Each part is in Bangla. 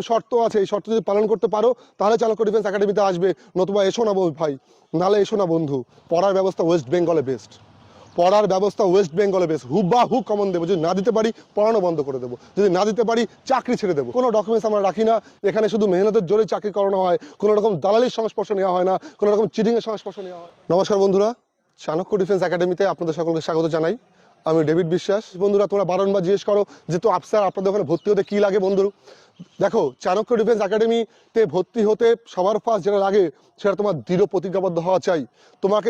শর্ত আছে, এই শর্ত যদি পালন করতে পারো তাহলে চাণক্য ডিফেন্স একাডেমিতে আসবে, নতুবা এসো না ভাই, নাহলে এসো না বন্ধু। পড়ার ব্যবস্থা ওয়েস্ট বেঙ্গলে বেস্ট, পড়ার ব্যবস্থা ওয়েস্ট বেঙ্গলে বেস্ট। হুবাহু কমন দেবো, যদি না দিতে পারি পড়ানো বন্ধ করে দেবো, যদি না দিতে পারি চাকরি ছেড়ে দেবো। কোনো ডকুমেন্টস আমরা রাখি না, এখানে শুধু মেহনতের জোরে চাকরি করানো হয়, কোনো রকম দালালির সংস্পর্শ নেওয়া হয় না, কোনো রকম চিটিংয়ের সংস্পর্শ নেওয়া হয়। নমস্কার বন্ধুরা, চাণক্য ডিফেন্স একাডেমিতে আপনাদের সকলকে স্বাগত জানাই। আমি ডেভিড বিশ্বাস। বন্ধুরা তোমরা বারংবার জিজ্ঞেস করো যে তো আফসার আপনাদের ওখানে ভর্তি হতে কী লাগে। বন্ধু দেখো, চাণক্য ডিফেন্স একাডেমিতে ভর্তি হতে সবার ফার্স্ট যেটা লাগে সেটা তোমার দৃঢ় প্রতিজ্ঞাবদ্ধ হওয়া চাই। তোমাকে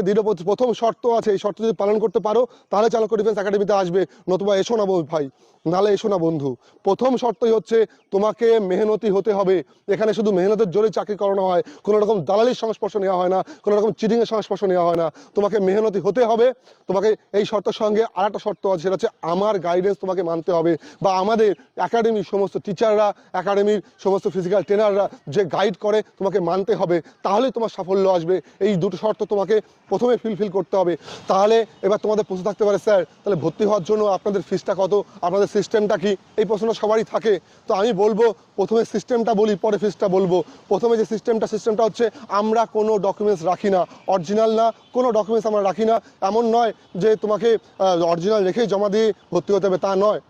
প্রথম শর্ত আছে, এই শর্ত যদি পালন করতে পারো তাহলে চাণক্য ডিফেন্স একাডেমিতে আসবে, নতুবা এসো না ভাই, নাহলে এসো না বন্ধু। প্রথম শর্তই হচ্ছে তোমাকে মেহনতি হতে হবে। এখানে শুধু মেহনতের জোরে চাকরি করানো হয়, কোনো রকম দালালির সংস্পর্শ নেওয়া হয় না, কোনো রকম চিটিংয়ের সংস্পর্শ নেওয়া হয় না। তোমাকে মেহনতি হতে হবে। তোমাকে এই শর্তের সঙ্গে আর একটা শর্ত আছে, সেটা হচ্ছে আমার গাইডেন্স তোমাকে মানতে হবে, বা আমাদের একাডেমির সমস্ত টিচাররা, একাডেমির সমস্ত ফিজিক্যাল ট্রেনাররা যে গাইড করে তোমাকে মানতে হবে, তাহলেই তোমার সাফল্য আসবে। এই দুটো শর্ত তোমাকে প্রথমে ফিল করতে হবে। তাহলে এবার তোমাদের প্রশ্ন থাকতে পারে, স্যার তাহলে ভর্তি হওয়ার জন্য আপনাদের ফিসটা কত, আপনাদের সিস্টেমটা কি? এই প্রশ্নটা সবারই থাকে। তো আমি বলবো প্রথমে সিস্টেমটা বলি, পরে ফিসটা বলবো। প্রথমে যে সিস্টেমটা হচ্ছে আমরা কোনো ডকুমেন্টস রাখি না, অরিজিনাল না, কোনো ডকুমেন্টস আমরা রাখি না। এমন নয় যে তোমাকে অরিজিনাল রেখেই জমা দিয়ে ভর্তি হতে হবে, তা নয়।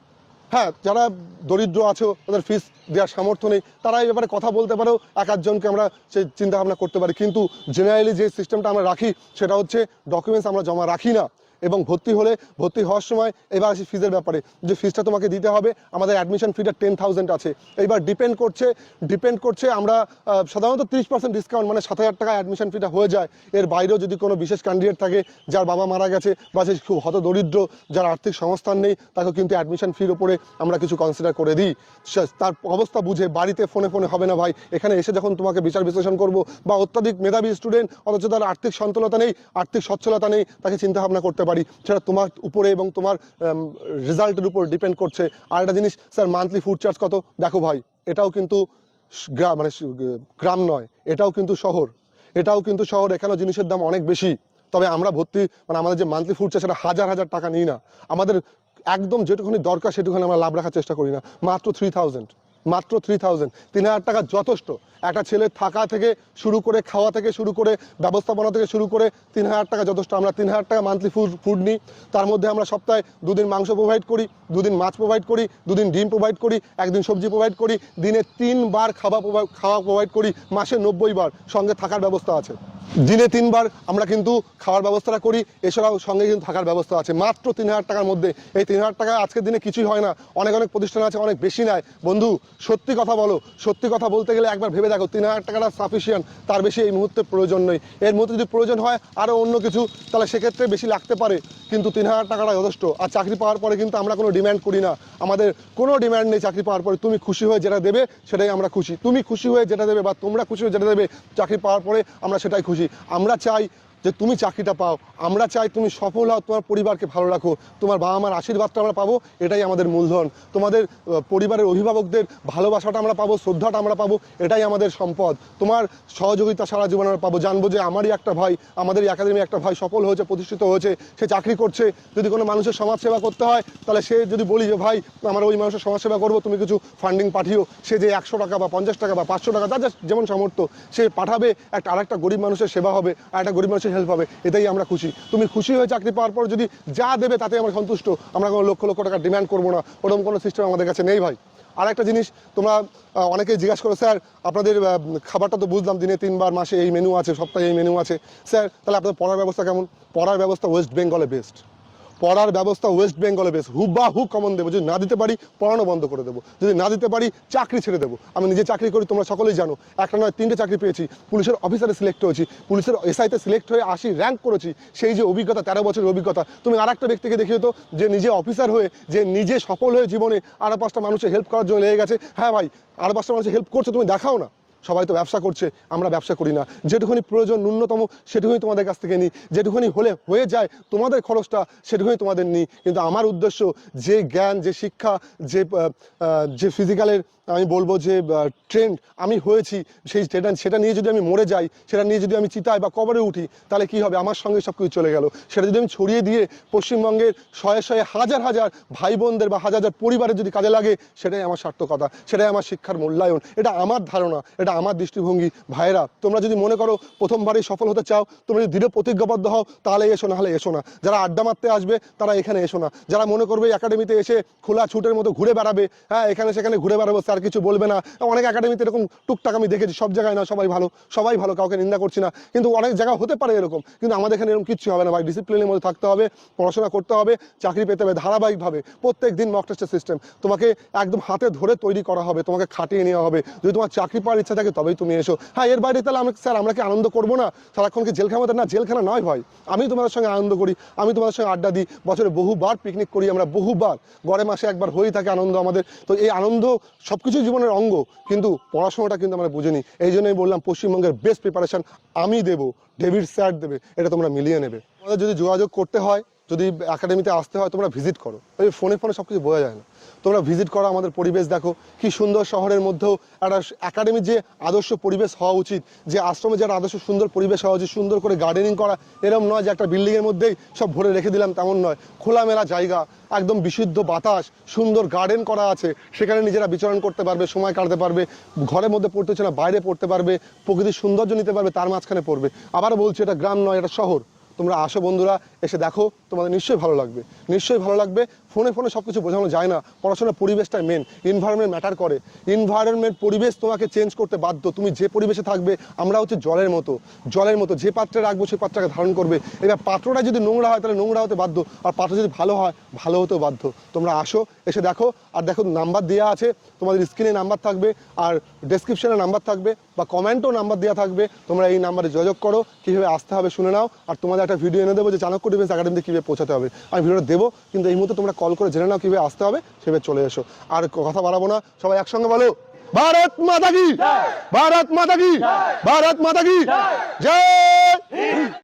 হ্যাঁ, যারা দরিদ্র আছো, তাদের ফিস দেওয়ার সামর্থ্য নেই, তারা এই ব্যাপারে কথা বলতে পারো, এক একজনকে আমরা সেই চিন্তা ভাবনা করতে পারি। কিন্তু জেনারেলি যে সিস্টেমটা আমরা রাখি সেটা হচ্ছে ডকুমেন্টস আমরা জমা রাখি না। এবং ভর্তি হওয়ার সময় এবার আসি ফিজের ব্যাপারে, যে ফিসটা তোমাকে দিতে হবে। আমাদের অ্যাডমিশন ফিটা 10,000 আছে। এইবার ডিপেন্ড করছে আমরা সাধারণত 30% ডিসকাউন্ট, মানে 7,000 টাকা অ্যাডমিশন ফিটা হয়ে যায়। এর বাইরেও যদি কোনো বিশেষ ক্যান্ডিডেট থাকে, যার বাবা মারা গেছে বা যে খুব হত দরিদ্র, যার আর্থিক সংস্থান নেই, তাকেও কিন্তু অ্যাডমিশন ফির ওপরে আমরা কিছু কনসিডার করে দিই। তার অবস্থা বুঝে, বাড়িতে ফোনে হবে না ভাই, এখানে এসে যখন তোমাকে বিচার বিশ্লেষণ করবো, বা অত্যাধিক মেধাবী স্টুডেন্ট অথচ তার আর্থিক সন্তলতা নেই, আর্থিক সচ্ছলতা নেই, তাকে চিন্তা ভাবনা করতে পারি। সেটা তোমার উপরে এবং তোমার রেজাল্টের উপর ডিপেন্ড করছে। আর একটা জিনিস, স্যার মান্থলি ফুড চার্জ কত? দেখো ভাই, এটাও কিন্তু গ্রাম নয়, এটাও কিন্তু শহর, এখানেও জিনিসের দাম অনেক বেশি। তবে আমরা আমাদের যে মান্থলি ফুড চার্জ, সেটা হাজার টাকা নিই না। আমাদের একদম যেটুকুনি দরকার সেটুকুনি আমরা লাভ রাখার চেষ্টা করি না। মাত্র 3,000, 3,000 টাকা যথেষ্ট। একটা ছেলে থাকা থেকে শুরু করে, খাওয়া থেকে শুরু করে, ব্যবস্থাপনা থেকে শুরু করে 3,000 টাকা যথেষ্ট। আমরা 3,000 টাকা মান্থলি ফুড নিই। তার মধ্যে আমরা সপ্তাহে 2 দিন মাংস প্রোভাইড করি, 2 দিন মাছ প্রোভাইড করি, 2 দিন ডিম প্রোভাইড করি, 1 দিন সবজি প্রোভাইড করি, দিনে 3 বার খাওয়া প্রোভাইড করি, মাসে 90 বার, সঙ্গে থাকার ব্যবস্থা আছে। দিনে 3 বার আমরা কিন্তু খাওয়ার ব্যবস্থাটা করি, এছাড়াও সঙ্গে কিন্তু থাকার ব্যবস্থা আছে। মাত্র 3,000 টাকার মধ্যে। এই 3,000 টাকা আজকের দিনে কিছুই হয় না। অনেক প্রতিষ্ঠান আছে অনেক বেশি নেয়। বন্ধু সত্যি কথা বলো, সত্যি কথা বলতে গেলে একবার ভেবে দেখো, 3,000 টাকাটা সাফিসিয়েন্ট, তার বেশি এই মুহূর্তে প্রয়োজন নেই। এর মধ্যে যদি প্রয়োজন হয় আরও অন্য কিছু, তাহলে সেক্ষেত্রে বেশি লাগতে পারে, কিন্তু 3,000 টাকাটা যথেষ্ট। আর চাকরি পাওয়ার পরে কিন্তু আমরা কোনো ডিম্যান্ড করি না, আমাদের কোনো ডিম্যান্ড নেই। চাকরি পাওয়ার পরে তুমি খুশি হয়ে যেটা দেবে সেটাই আমরা খুশি। তুমি খুশি হয়ে যেটা দেবে বা তোমরা খুশি হয়ে যেটা দেবে, চাকরি পাওয়ার পরে আমরা সেটাই খুশি। আমরা চাই যে তুমি চাকরিটা পাও, আমরা চাই তুমি সফল হও, তোমার পরিবারকে ভালো রাখো, তোমার বাবা মার আশীর্বাদটা আমরা পাবো, এটাই আমাদের মূলধন। তোমাদের পরিবারের অভিভাবকদের ভালোবাসাটা আমরা পাবো, শ্রদ্ধাটা আমরা পাবো, এটাই আমাদের সম্পদ। তোমার সহযোগিতা সারা জীবন আমরা পাবো। জানবো যে আমারই একটা ভাই, আমাদের একাডেমি একটা ভাই সফল হয়েছে, প্রতিষ্ঠিত হয়েছে, সে চাকরি করছে। যদি কোনো মানুষের সমাজসেবা করতে হয়, তাহলে সে যদি বলি যে ভাই আমরা ওই মানুষের সমাজসেবা করবো, তুমি কিছু ফান্ডিং পাঠিও, সে যে 100 টাকা বা 50 টাকা বা 500 টাকা, তার যেমন সামর্থ্য, সে পাঠাবে। আরেকটা গরিব মানুষের সেবা হবে, আর একটা গরিব মানুষের হেল্প হবে, এটাই আমরা খুশি। তুমি খুশি হয়ে চাকরি পাওয়ার পর যদি যা দেবে তাতে আমরা সন্তুষ্ট। আমরা কোনো লক্ষ টাকা ডিমান্ড করবো না, ওরকম কোনো সিস্টেম আমাদের কাছে নেই ভাই। আর একটা জিনিস, তোমরা অনেকেই জিজ্ঞাসা করো, স্যার আপনাদের খাবারটা তো বুঝলাম দিনে 3 বার, মাসে এই মেনু আছে, সপ্তাহে এই মেনু আছে, স্যার তাহলে আপনাদের পড়ার ব্যবস্থা কেমন? পড়ার ব্যবস্থা ওয়েস্ট বেঙ্গলে বেস্ট, হুবাহু কমন দেবো। যদি না দিতে পারি পড়ানো বন্ধ করে দেবো, যদি না দিতে পারি চাকরি ছেড়ে দেবো। আমি নিজে চাকরি করি, তোমরা সকলেই জানো। একটা নয় 3টে চাকরি পেয়েছি, পুলিশের অফিসারে সিলেক্ট হয়েছি, পুলিশের এসআইতে সিলেক্ট হয়ে 80 র্যাঙ্ক করেছি। সেই যে অভিজ্ঞতা, 13 বছরের অভিজ্ঞতা। তুমি আর একটা ব্যক্তিকে দেখিয়ে তো, যে নিজে অফিসার হয়ে, যে নিজে সফল হয়ে জীবনে আর 5টা মানুষের হেল্প করার জন্য লেগে গেছে। হ্যাঁ ভাই, আর 5টা মানুষের হেল্প করছে, তুমি দেখাও না। সবাই তো ব্যবসা করছে, আমরা ব্যবসা করি না। যেটুকুনি প্রয়োজন ন্যূনতম সেটুকুনি তোমাদের কাছ থেকে নিই, যেটুকুনি হয়ে যায় তোমাদের খরচটা সেটুকুনি তোমাদের নিই। কিন্তু আমার উদ্দেশ্য যে জ্ঞান, যে শিক্ষা, যে ফিজিক্যালের আমি বলবো যে ট্রেন্ড আমি হয়েছি, সেই সেটা নিয়ে যদি আমি মরে যাই, সেটা নিয়ে যদি আমি চিতায় বা কবরে উঠি, তাহলে কি হবে? আমার সঙ্গে সব কিছু চলে গেল। সেটা যদি আমি ছড়িয়ে দিয়ে পশ্চিমবঙ্গের শয়ে শয়ে হাজার হাজার ভাই বোনদের বা হাজার হাজার পরিবারের যদি কাজে লাগে, সেটাই আমার সার্থকতা, সেটাই আমার শিক্ষার মূল্যায়ন। এটা আমার ধারণা, এটা আমার দৃষ্টিভঙ্গি। ভাইয়েরা, তোমরা যদি মনে করো প্রথমবারই সফল হতে চাও, তোমরা যদি দৃঢ় প্রতিজ্ঞাবদ্ধ হও, তাহলে এসো, না হলে এসো না। যারা আড্ডা মারতে আসবে তারা এখানে এসো না। যারা মনে করবে একাডেমিতে এসে খোলা ছুটের মতো ঘুরে বেড়াবে, হ্যাঁ এখানে সেখানে ঘুরে বেড়াবো, স্যার কিছু বলবে না। অনেক একাডেমিতে এরকম টুকটাক আমি দেখেছি, সব জায়গায় না সবাই ভালো, সবাই ভালো, কাউকে নিন্দা করছি না, কিন্তু অনেক জায়গা হতে পারে এরকম। কিন্তু আমাদের এখানে এরকম কিচ্ছু হবে না ভাই। ডিসিপ্লিনের মধ্যে থাকতে হবে, পড়াশোনা করতে হবে, চাকরি পেতে হবে ধারাবাহিকভাবে। প্রত্যেক দিন মক টেস্টের সিস্টেম, তোমাকে একদম হাতে ধরে তৈরি করা হবে, তোমাকে খাটিয়ে নেওয়া হবে। যদি তোমার চাকরি পাওয়ার ইচ্ছা থাকে তবেই তুমি এসো। হ্যাঁ, এর বাইরে তাহলে স্যার আমরা কি আনন্দ করবো না? সারাক্ষণ কি জেলখানা? না, জেলখানা নয় ভাই। আমি তোমাদের সঙ্গে আনন্দ করি, আমি তোমাদের সঙ্গে আড্ডা দিই, বছরে বহুবার পিকনিক করি আমরা, বহুবার, গড়ে মাসে একবার হয়েই থাকে আনন্দ আমাদের। তো এই আনন্দ সব কিছু জীবনের অঙ্গ, কিন্তু পড়াশোনাটা কিন্তু আমরা বুঝিনি। এই জন্যই বললাম পশ্চিমবঙ্গের বেস্ট প্রিপারেশন আমি দেবো, ডেভিড স্যার দেবে, এটা তোমরা মিলিয়ে নেবে। আমাদের যদি যোগাযোগ করতে হয়, যদি একাডেমিতে আসতে হয়, তোমরা ভিজিট করো। এই ফোনে সব কিছু বোঝা যায় না। তোমরা ভিজিট করো, আমাদের পরিবেশ দেখো, কি সুন্দর। শহরের মধ্যেও একটা একাডেমির যে আদর্শ পরিবেশ হওয়া উচিত, যে আশ্রমে যারা আদর্শ সুন্দর পরিবেশ হওয়া উচিত, সুন্দর করে গার্ডেনিং করা, এরকম নয় যে একটা বিল্ডিংয়ের মধ্যেই সব ভরে রেখে দিলাম, তেমন নয়। খোলামেলা জায়গা, একদম বিশুদ্ধ বাতাস, সুন্দর গার্ডেন করা আছে, সেখানে নিজেরা বিচরণ করতে পারবে, সময় কাটাতে পারবে। ঘরের মধ্যে পড়তে হচ্ছে না, বাইরে পড়তে পারবে, প্রকৃতির সৌন্দর্য নিতে পারবে, তার মাঝখানে পড়বে। আবার বলছি, এটা গ্রাম নয়, এটা শহর। তোমরা আসো বন্ধুরা, এসে দেখো, তোমাদের নিশ্চয়ই ভালো লাগবে, নিশ্চয়ই ভালো লাগবে। ফোনে সব কিছু বোঝানো যায় না, পড়াশোনার পরিবেশটাই মেন। এনভায়রনমেন্ট ম্যাটার করে। এনভায়রনমেন্ট, পরিবেশ তোমাকে চেঞ্জ করতে বাধ্য। তুমি যে পরিবেশে থাকবে, আমরা হচ্ছে জলের মতো, জলের মতো যে পাত্রে রাখবো সেই পাত্রটাকে ধারণ করবে। এবার পাত্রটা যদি নোংরা হয় তাহলে নোংরা হতে বাধ্য, আর পাত্র যদি ভালো হয় ভালো হতেও বাধ্য। তোমরা আসো, এসে দেখো। আর দেখো, নাম্বার দেওয়া আছে, তোমাদের স্ক্রিনে নাম্বার থাকবে, আর ডেসক্রিপশনে নাম্বার থাকবে, বা কমেন্টও নাম্বার দেওয়া থাকবে। তোমরা এই নাম্বারে যোগাযোগ করো, কীভাবে আসতে হবে শুনে নাও। আর তোমাদের একটা ভিডিও এনে দেবো যে চাণক্য ডিফেন্স একাডেমিতে কীভাবে পৌঁছাতে হবে, আমি ভিডিওটা দেবো। কিন্তু এই মুহূর্তে তোমরা কল করে জেনে নাও কীভাবে আসতে হবে, সেভাবে চলে এসো। আর কথা বাড়াবো না, সবাই একসঙ্গে বলো, ভারত মাতা কি, ভারত মাতা কি, ভারত মাতা কি জয়।